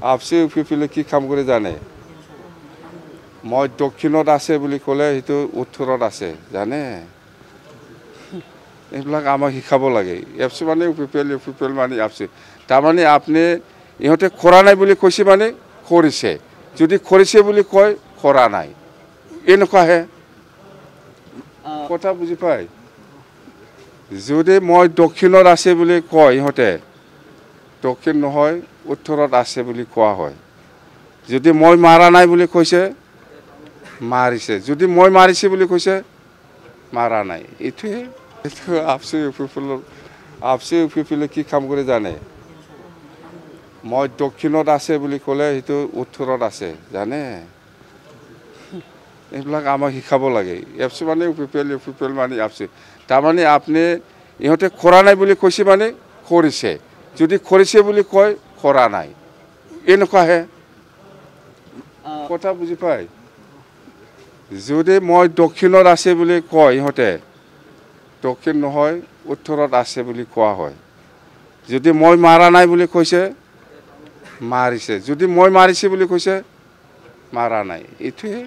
আপচি পিপলে কি কাম কৰি জানে মই দক্ষিণত আছে বুলি ক'লে সেইটো উত্তৰত আছে জানে এইবিলাক আমাক শিকাব লাগে এপচি মানে পিপল মানে আপচি তাৰমানে আপুনি ইহঁতে কৰা নাই বুলি কৈছে মানে কৰিছে যদি কৰিছে বুলি কয় কৰা নাই এনেকুৱাহে কথা বুজি পায় যদি মই দক্ষিণত আছে বুলি কয় ইহঁতে দক্ষিণ নহয় উত্তৰত আছে বুলি কোৱা হয় যদি মই মাৰা নাই বুলি কৈছে মাৰিছে যদি মই মাৰিছে বুলি কৈছে মাৰা নাই এইটোৱে আপচি পিপলে কি কাম কৰি জানে মই দক্ষিণত আছে বুলি ক'লে সেইটো উত্তৰত আছে জানে এইবিলাক আমাক শিকাব লাগে এপচি মানে পিপল মানে আপচি তাৰমানে আপুনি ইহঁতে কৰা নাই বুলি কৈছে মানে কৰিছে যদি কৰিছে বুলি কয় কৰা নাই এনেকুৱাহে কথা বুজি পায় যদি মই দক্ষিণত আছে বুলি কয় ইহঁতে দক্ষিণ নহয় উত্তৰত আছে বুলি কোৱা হয় যদি মই মাৰা নাই বুলি কৈছে মাৰিছে যদি মই মাৰিছে বুলি কৈছে মাৰা নাই এইটোৱে